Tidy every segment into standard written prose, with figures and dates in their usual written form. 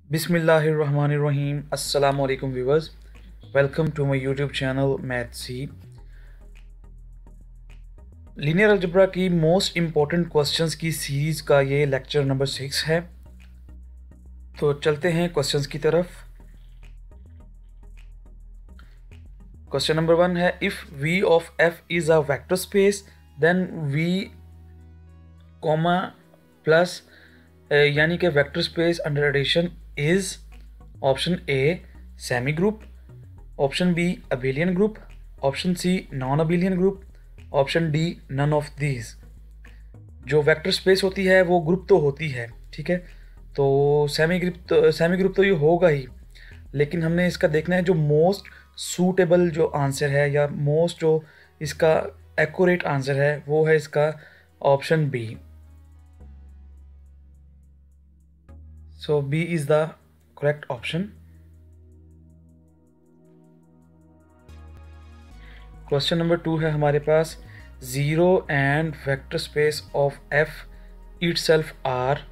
बिस्मिल्लाहिर्रहमानिर्रहीम। अस्सलाम वालेकुम viewers, welcome to my YouTube channel math C. Linear algebra की मोस्ट इम्पॉर्टेंट क्वेश्चंस की सीरीज़ का ये लेक्चर नंबर 6 है। तो चलते हैं क्वेश्चंस की तरफ। क्वेश्चन नंबर 1 है, if V of F is a vector space then V comma plus यानी कि vector space under addition is option A semi group, option B abelian group, option C non abelian group, option D none of these. जो vector space होती है वो group तो होती है, ठीक है। तो सेमी ग्रुप तो ये होगा ही, लेकिन हमने इसका देखना है जो मोस्ट सूटेबल जो आंसर है या मोस्ट जो इसका एक्यूरेट आंसर है वो है इसका option B. So B is the correct option. Question number 2 है हमारे पास, zero and vector space of F itself R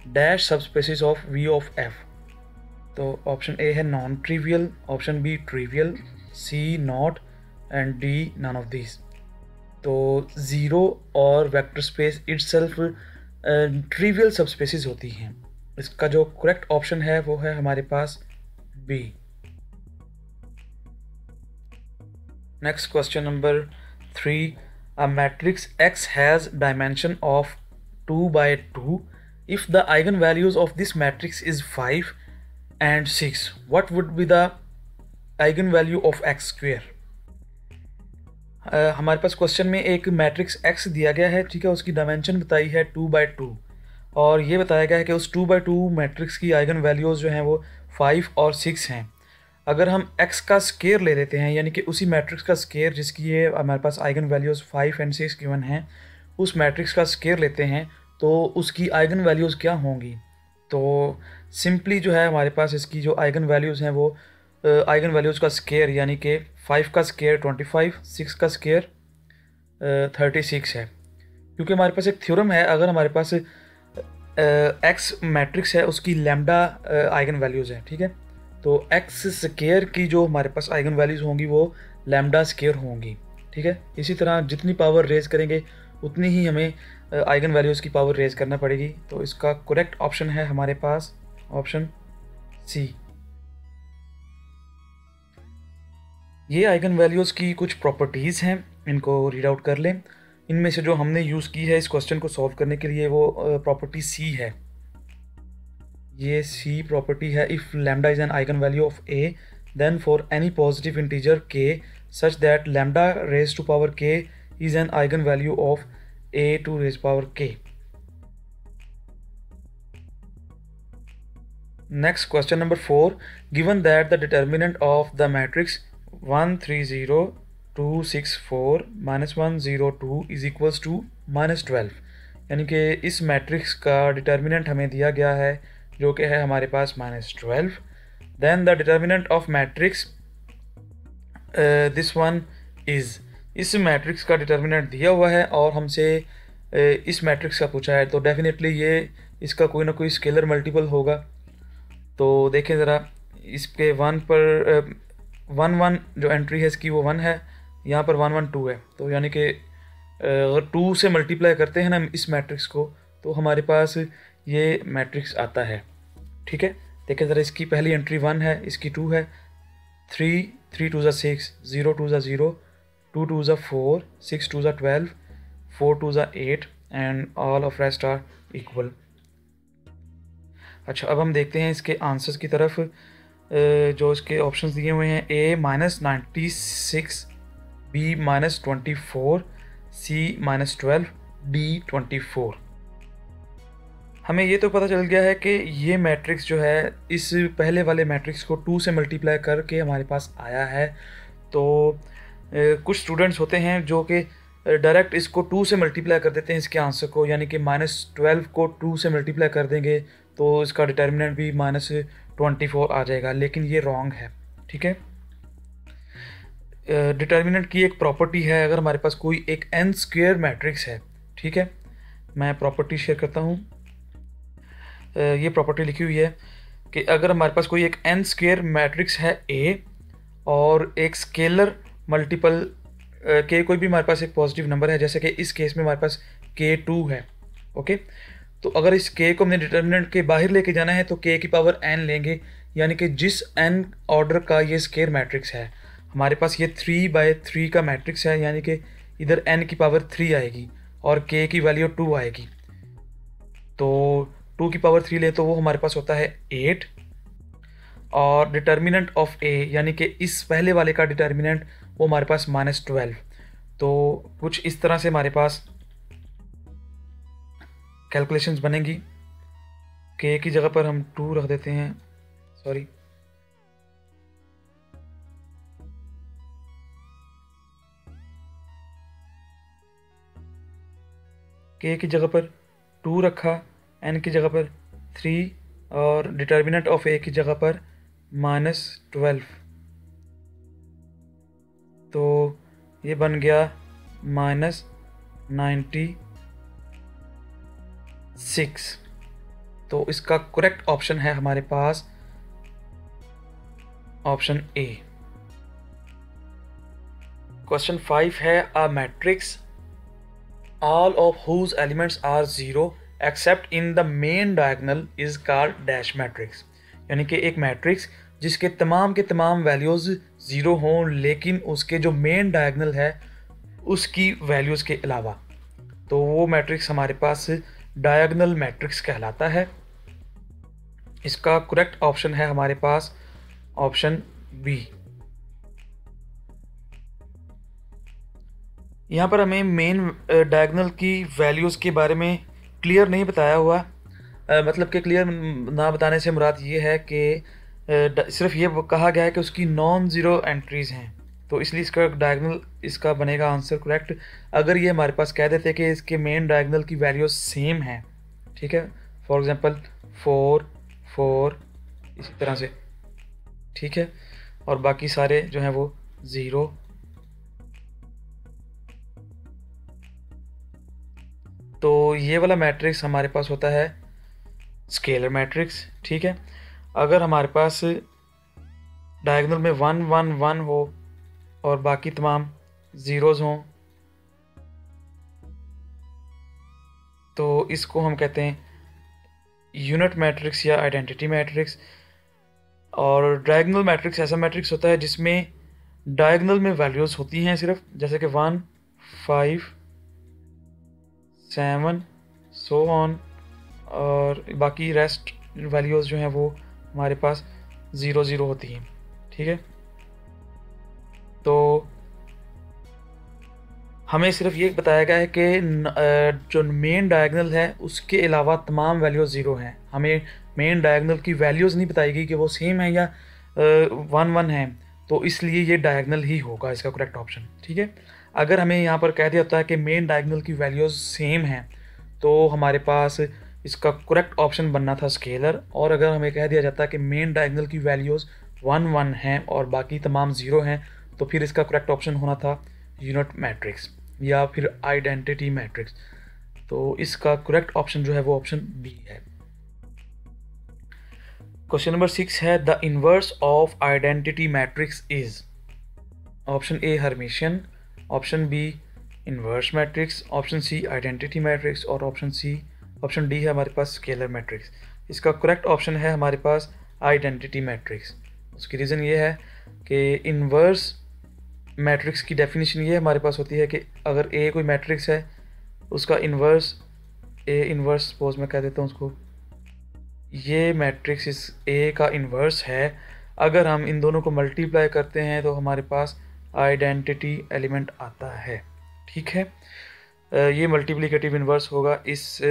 dash subspaces of V of F. तो ऑप्शन ए है non trivial, option B trivial, C not and D none of this. तो zero और vector space itself trivial subspaces होती हैं। इसका जो correct option है वो है हमारे पास B. Next question number 3. A matrix X has dimension of 2 by 2. If the eigenvalues of this matrix is 5 and 6, what would be the eigenvalue of x square? हमारे पास question में एक मैट्रिक्स X दिया गया है, ठीक है। उसकी डायमेंशन बताई है 2 by 2 और ये बताया गया है कि उस 2 by 2 मैट्रिक्स की आइगन वैल्यूज़ जो हैं वो 5 और 6 हैं। अगर हम x का स्केयर ले लेते हैं, यानी कि उसी मैट्रिक्स का स्केयर जिसकी ये हमारे पास आइगन वैल्यूज़ 5 एंड 6 गिवन हैं, उस मैट्रिक्स का स्केयर लेते हैं तो उसकी आइगन वैल्यूज़ क्या होंगी। तो सिंपली जो है हमारे पास इसकी जो आइगन वैल्यूज़ हैं वो आइगन वैल्यूज़ का स्केयर यानी कि 5 का स्केयर 25, 6 का स्केयर 36 है। क्योंकि हमारे पास एक थ्योरम है, अगर हमारे पास एक्स मैट्रिक्स है उसकी लैम्डा आइगन वैल्यूज़ है, ठीक है। तो एक्स स्केयर की जो हमारे पास आइगन वैल्यूज़ होंगी वो लैम्डा स्केयर होंगी, ठीक है। इसी तरह जितनी पावर रेज करेंगे उतनी ही हमें आइगन वैल्यूज़ की पावर रेज करना पड़ेगी। तो इसका करेक्ट ऑप्शन है हमारे पास ऑप्शन सी। ये आइगन वैल्यूज़ की कुछ प्रॉपर्टीज़ हैं, इनको रीड आउट कर लें। इनमें से जो हमने यूज़ की है इस क्वेश्चन को सॉल्व करने के लिए वो प्रॉपर्टी सी है। ये सी प्रॉपर्टी है, if lambda is an eigen value of A then for any positive integer K such that lambda raise to power K is an eigen value of A to raise power K. Next question number 4, given that the determinant of the matrix 1 3 0 2 6 4 -1 0 2 is equals to -12, यानी कि इस matrix का determinant हमें दिया गया है जो कि है हमारे पास -12। Then the determinant of matrix this one is, इस मैट्रिक्स का डिटर्मिनेंट दिया हुआ है और हमसे इस मैट्रिक्स का पूछा है, तो डेफिनेटली ये इसका कोई ना कोई स्केलर मल्टीपल होगा। तो देखें ज़रा, इसके 1 पर 1 1 जो एंट्री है इसकी वो 1 है, यहाँ पर 1 1 2 है। तो यानी कि अगर 2 से मल्टीप्लाई करते हैं ना इस मैट्रिक्स को तो हमारे पास ये मैट्रिक्स आता है, ठीक है। देखें ज़रा, इसकी पहली एंट्री 1 है, इसकी 2 है, 3 3 2 6, 0 2 0, 2 2 4, 6 2 12, 4 2 8 and all of rest are equal. अच्छा, अब हम देखते हैं इसके आंसर्स की तरफ। जो इसके ऑप्शंस दिए हुए हैं, ए -96, बी -24, सी -12, डी 24। हमें ये तो पता चल गया है कि ये मैट्रिक्स जो है इस पहले वाले मैट्रिक्स को 2 से मल्टीप्लाई करके हमारे पास आया है। तो कुछ स्टूडेंट्स होते हैं जो कि डायरेक्ट इसको 2 से मल्टीप्लाई कर देते हैं इसके आंसर को, यानी कि -12 को 2 से मल्टीप्लाई कर देंगे तो इसका डिटर्मिनेंट भी -24 आ जाएगा, लेकिन ये रॉन्ग है, ठीक है। डिटर्मिनेंट की एक प्रॉपर्टी है, अगर हमारे पास कोई एक n स्क्वायर मैट्रिक्स है, ठीक है। मैं प्रॉपर्टी शेयर करता हूँ। ये प्रॉपर्टी लिखी हुई है कि अगर हमारे पास कोई एक n स्क्वेयर मैट्रिक्स है A और एक स्केलर मल्टीपल के कोई भी हमारे पास एक पॉजिटिव नंबर है, जैसे कि इस केस में हमारे पास K2 है, ओके। तो अगर इस K को हमने डिटर्मिनेंट के बाहर लेके जाना है तो K की पावर n लेंगे, यानी कि जिस n ऑर्डर का ये स्क्वेयर मैट्रिक्स है, हमारे पास ये 3/3 का मैट्रिक्स है, यानी कि इधर n की पावर 3 आएगी और K की वैल्यू 2 आएगी। तो 2 की पावर 3 ले तो वो हमारे पास होता है 8, और डिटर्मिनेंट ऑफ A यानी कि इस पहले वाले का डिटर्मिनेंट वो हमारे पास -12। तो कुछ इस तरह से हमारे पास कैलकुलेशंस बनेंगी। K की जगह पर हम 2 रख देते हैं, सॉरी, K की जगह पर 2 रखा, n की जगह पर 3 और डिटर्मिनेंट ऑफ A की जगह पर -12। तो ये बन गया -96। तो इसका करेक्ट ऑप्शन है हमारे पास ऑप्शन A। क्वेश्चन 5 है, a matrix all of whose elements are 0 except in the main diagonal is called dash matrix। यानी कि एक मैट्रिक्स जिसके तमाम के तमाम वैल्यूज़ 0 हों लेकिन उसके जो मेन डायगनल है उसकी वैल्यूज़ के अलावा, तो वो मैट्रिक्स हमारे पास डायगनल मैट्रिक्स कहलाता है। इसका करेक्ट ऑप्शन है हमारे पास ऑप्शन बी। यहाँ पर हमें मेन डायगनल की वैल्यूज़ के बारे में क्लियर नहीं बताया हुआ, मतलब कि क्लियर ना बताने से मुराद ये है कि सिर्फ ये कहा गया है कि उसकी नॉन ज़ीरो एंट्रीज़ हैं, तो इसलिए इसका डायगनल इसका बनेगा आंसर करेक्ट। अगर ये हमारे पास कह देते कि इसके मेन डायगनल की वैल्यूज़ सेम हैं, ठीक है, फॉर एग्जांपल 4 4 इसी तरह से, ठीक है, और बाकी सारे जो हैं वो 0, तो ये वाला मैट्रिक्स हमारे पास होता है स्केलर मैट्रिक्स, ठीक है। अगर हमारे पास डायगोनल में 1 1 1 हो और बाकी तमाम ज़ीरोज़ हों तो इसको हम कहते हैं यूनिट मैट्रिक्स या आइडेंटिटी मैट्रिक्स। और डायगोनल मैट्रिक्स ऐसा मैट्रिक्स होता है जिसमें डायगोनल में वैल्यूज़ होती हैं सिर्फ, जैसे कि 1 5 7 सो ऑन, और बाकी रेस्ट वैल्यूज़ जो हैं वो हमारे पास 0 0 होती हैं, ठीक है। तो हमें सिर्फ ये बताया गया है कि जो मेन डायगोनल है उसके अलावा तमाम वैल्यूज़ 0 हैं। हमें मेन डायगोनल की वैल्यूज़ नहीं बताई गई कि वो सेम है या 1 1 है, तो इसलिए ये डायगोनल ही होगा इसका करेक्ट ऑप्शन, ठीक है। अगर हमें यहाँ पर कह दिया होता है कि मेन डायगोनल की वैल्यूज़ सेम हैं तो हमारे पास इसका करेक्ट ऑप्शन बनना था स्केलर, और अगर हमें कह दिया जाता है कि मेन डायगोनल की वैल्यूज़ 1 1 हैं और बाकी तमाम 0 हैं तो फिर इसका करेक्ट ऑप्शन होना था यूनिट मैट्रिक्स या फिर आइडेंटिटी मैट्रिक्स। तो इसका करेक्ट ऑप्शन जो है वो ऑप्शन बी है। क्वेश्चन नंबर 6 है, the inverse of identity matrix is, option A hermitian, option B inverse matrix, option C identity matrix और ऑप्शन डी है हमारे पास स्केलर मैट्रिक्स। इसका करेक्ट ऑप्शन है हमारे पास आइडेंटिटी मैट्रिक्स। उसकी रीज़न ये है कि इनवर्स मैट्रिक्स की डेफिनेशन ये हमारे पास होती है कि अगर ए कोई मैट्रिक्स है उसका इन्वर्स, ए इन्वर्स सपोज मैं कह देता हूँ उसको, ये मैट्रिक्स इस ए का इन्वर्स है, अगर हम इन दोनों को मल्टीप्लाई करते हैं तो हमारे पास आइडेंटिटी एलिमेंट आता है, ठीक है। ये मल्टीप्लिकेटिव इन्वर्स होगा इस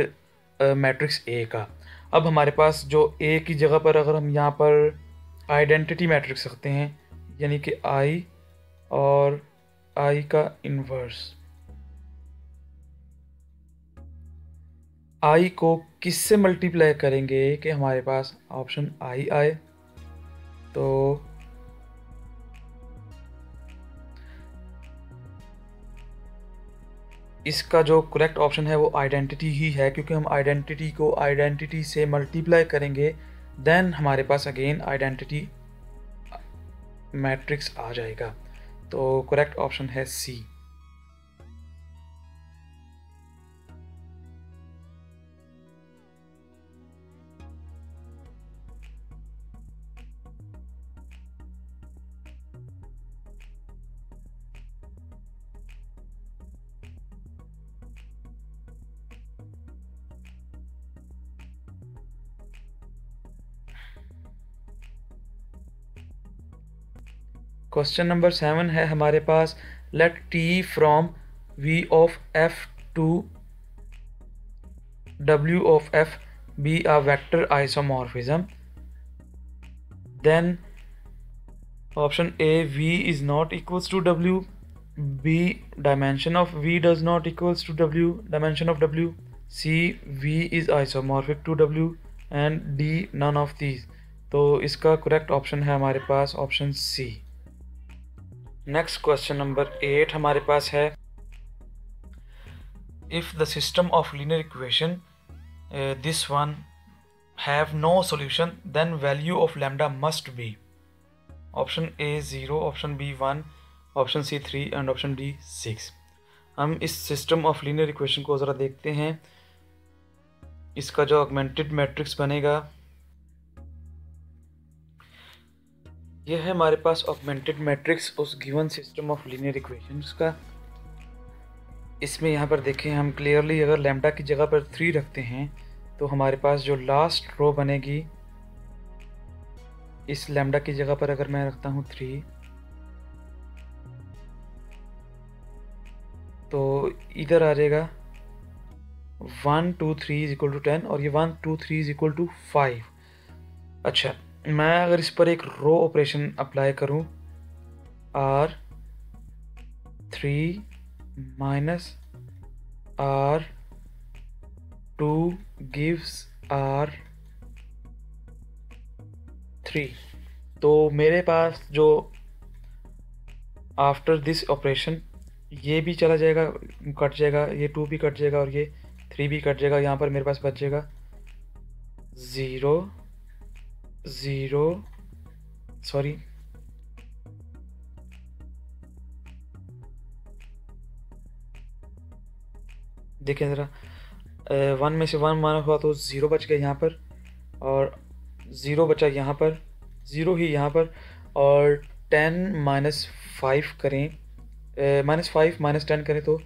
मैट्रिक्स ए का। अब हमारे पास जो ए की जगह पर अगर हम यहाँ पर आइडेंटिटी मैट्रिक्स रखते हैं, यानी कि आई और आई का इन्वर्स, आई को किससे मल्टीप्लाई करेंगे कि हमारे पास ऑप्शन आई आए, तो इसका जो करेक्ट ऑप्शन है वो आइडेंटिटी ही है, क्योंकि हम आइडेंटिटी को आइडेंटिटी से मल्टीप्लाई करेंगे देन हमारे पास अगेन आइडेंटिटी मैट्रिक्स आ जाएगा। तो करेक्ट ऑप्शन है सी। क्वेश्चन नंबर 7 है हमारे पास, let T from V of F to W of f be a vector isomorphism, then option A, v is not equals to w, B, dimension of v does not equals to w, dimension of w, C, v is isomorphic to w, and D, none of these। तो इसका correct option है हमारे पास option C. Next question number 8 हमारे पास है, if the system of linear equation this one have no solution, then value of lambda must be option A 0, option B 1, option C 3 and option D 6। हम इस system of linear equation को ज़रा देखते हैं। इसका जो ऑगमेंटेड मैट्रिक्स बनेगा, यह है हमारे पास ऑगमेंटेड मैट्रिक्स उस given system of linear equations का। इसमें यहाँ पर देखें हम क्लियरली, अगर लैम्डा की जगह पर 3 रखते हैं तो हमारे पास जो लास्ट रो बनेगी, इस लैम्डा की जगह पर अगर मैं रखता हूँ 3, तो इधर आ जाएगा 1 2 3 इज इक्वल टू 10 और ये 1 2 3 इज इक्वल टू 5। अच्छा, मैं अगर इस पर एक रो ऑपरेशन अप्लाई करूँ, R3 minus R2 gives R3, तो मेरे पास जो आफ्टर दिस ऑपरेशन ये भी चला जाएगा, कट जाएगा, ये 2 भी कट जाएगा और ये 3 भी कट जाएगा। यहाँ पर मेरे पास बच जाएगा 0 0, सॉरी देखें ज़रा, 1 में से 1 माना हुआ तो 0 बच गया यहाँ पर, और 0 बचा यहाँ पर, 0 ही यहाँ पर, और 10 माइनस 5 करें, -5 माइनस 10 करें तो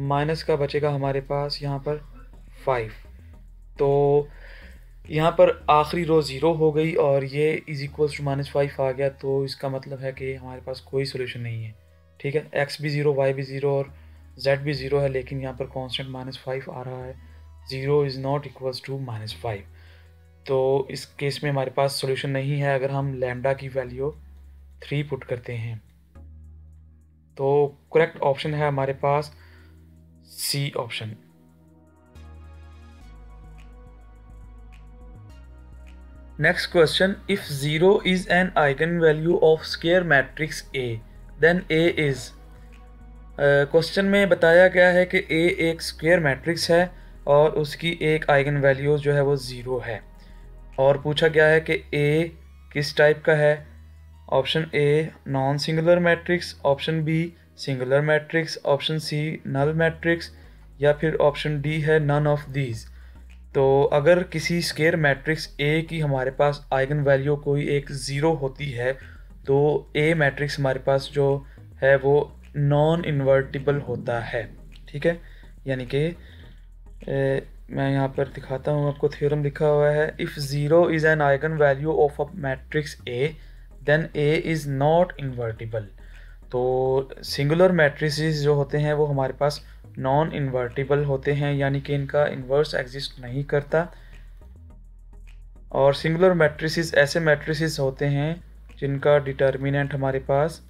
माइनस का बचेगा हमारे पास यहाँ पर 5। तो यहाँ पर आखिरी रो 0 हो गई और ये इज इक्वल्स टू -5 आ गया। तो इसका मतलब है कि हमारे पास कोई सोल्यूशन नहीं है। ठीक है, x भी 0, y भी 0 और z भी 0 है, लेकिन यहाँ पर कांस्टेंट -5 आ रहा है। 0 इज़ नॉट इक्वल्स टू -5। तो इस केस में हमारे पास सोल्यूशन नहीं है अगर हम लैम्डा की वैल्यू 3 पुट करते हैं। तो करेक्ट ऑप्शन है हमारे पास C option. Next question, if 0 is an eigen value of square matrix A, then A is. Question में बताया गया है कि A एक स्क्वायर मैट्रिक्स है और उसकी एक आइगन वैल्यू जो है वो 0 है, और पूछा गया है कि A किस टाइप का है। Option A non singular matrix, option B singular matrix, option C null matrix, या फिर ऑप्शन D है नन ऑफ दीज। तो अगर किसी स्क्वायर मैट्रिक्स A की हमारे पास आइगन वैल्यू कोई एक 0 होती है तो A मैट्रिक्स हमारे पास जो है वो नॉन इन्वर्टिबल होता है। ठीक है, यानी कि मैं यहाँ पर दिखाता हूँ आपको, थ्योरम लिखा हुआ है, if 0 is an eigen value of a matrix A then A is not invertible. तो सिंगुलर मैट्रिसेस जो होते हैं वो हमारे पास नॉन इन्वर्टिबल होते हैं, यानी कि इनका इन्वर्स एग्जिस्ट नहीं करता। और सिंगुलर मैट्रिसेस ऐसे मैट्रिसेस होते हैं जिनका डिटर्मिनेंट हमारे पास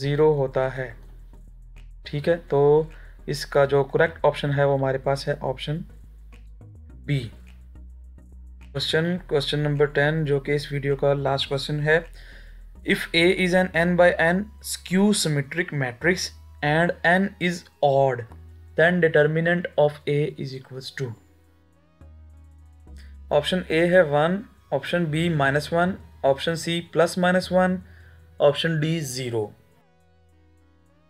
0 होता है। ठीक है, तो इसका जो करेक्ट ऑप्शन है वो हमारे पास है ऑप्शन बी। क्वेश्चन नंबर 10 जो कि इस वीडियो का लास्ट क्वेश्चन है, if A is an n by n skew symmetric matrix and n is odd, then determinant of A is equals to। Option A है 1, option B -1, option C +-1, option D 0।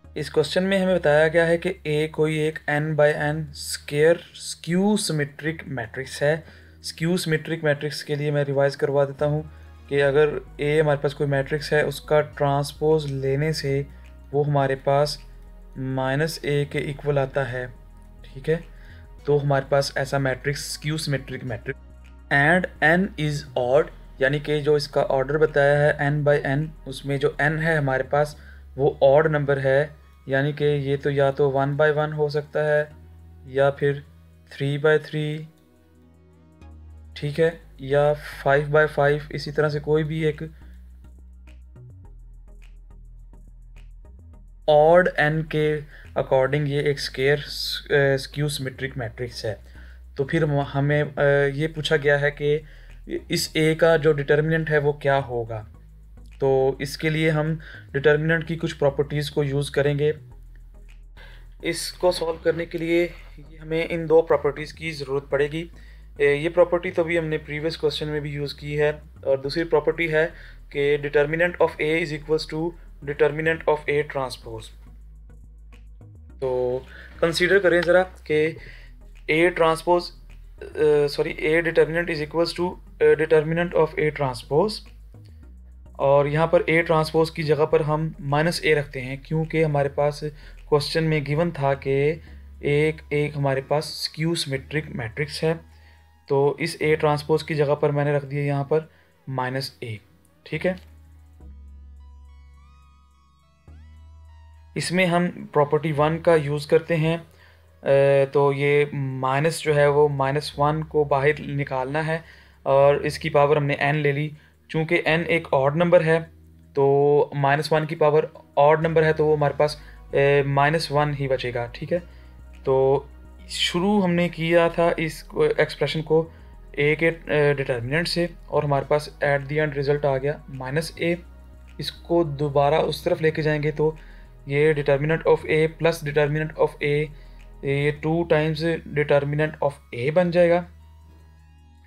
इस question में हमें बताया गया है कि ए कोई एक n/n square skew symmetric matrix है। स्क्यू सिमेट्रिक मैट्रिक्स के लिए मैं रिवाइज करवा देता हूँ कि अगर ए हमारे पास कोई मैट्रिक्स है, उसका ट्रांसपोज लेने से वो हमारे पास -a के इक्वल आता है, ठीक है। तो हमारे पास ऐसा matrix skew symmetric matrix and n is odd, यानी कि जो इसका ऑर्डर बताया है n/n, उसमें जो n है हमारे पास वो ऑड नंबर है, यानी कि ये तो या तो 1/1 हो सकता है या फिर 3/3, ठीक है, या 5/5, इसी तरह से कोई भी एक ऑड n के अकॉर्डिंग ये एक स्क्वायर स्क्यू सिमेट्रिक मैट्रिक्स है। तो फिर हमें ये पूछा गया है कि इस a का जो डिटर्मिनेंट है वो क्या होगा। तो इसके लिए हम डिटर्मिनेंट की कुछ प्रॉपर्टीज़ को यूज़ करेंगे। इसको सॉल्व करने के लिए हमें इन दो प्रॉपर्टीज़ की ज़रूरत पड़ेगी। ये प्रॉपर्टी तो भी हमने प्रीवियस क्वेश्चन में भी यूज़ की है, और दूसरी प्रॉपर्टी है कि determinant of a is equals to determinant of a transpose. तो कंसीडर करें ज़रा कि a transpose a determinant is equals to determinant of a transpose, और यहाँ पर a ट्रांसपोज की जगह पर हम -a रखते हैं, क्योंकि हमारे पास क्वेश्चन में गिवन था कि एक हमारे पास स्क्यू सिमेट्रिक मैट्रिक्स है। तो इस a ट्रांसपोज की जगह पर मैंने रख दिया यहाँ पर -a, ठीक है। इसमें हम प्रॉपर्टी 1 का यूज़ करते हैं। तो ये माइनस जो है वो -1 को बाहर निकालना है, और इसकी पावर हमने n ले ली। चूँकि n एक ऑड नंबर है, तो -1 की पावर ऑड नंबर है, तो वो हमारे पास -1 ही बचेगा, ठीक है। तो शुरू हमने किया था इस एक्सप्रेशन को a के डिटर्मिनेंट से, और हमारे पास एट द एंड रिज़ल्ट आ गया -a। इसको दोबारा उस तरफ लेके जाएंगे तो ये determinant of a plus determinant of a, ये 2 टाइम्स डिटर्मिनेंट ऑफ a बन जाएगा,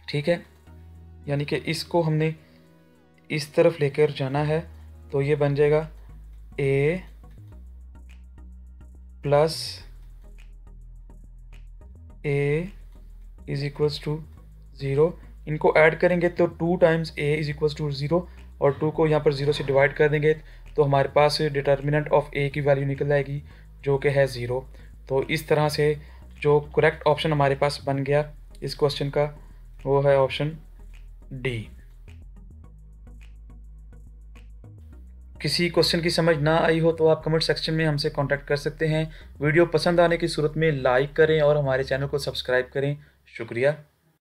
ठीक है। यानी कि इसको हमने इस तरफ लेकर जाना है, तो ये बन जाएगा a plus a is equals to 0। इनको ऐड करेंगे तो 2 times a is equals to 0, और 2 को यहाँ पर 0 से डिवाइड कर देंगे तो हमारे पास डिटर्मिनेंट ऑफ a की वैल्यू निकल आएगी, जो कि है 0। तो इस तरह से जो करेक्ट ऑप्शन हमारे पास बन गया इस क्वेश्चन का, वो है ऑप्शन डी। किसी क्वेश्चन की समझ ना आई हो तो आप कमेंट सेक्शन में हमसे कांटेक्ट कर सकते हैं। वीडियो पसंद आने की सूरत में लाइक करें और हमारे चैनल को सब्सक्राइब करें। शुक्रिया।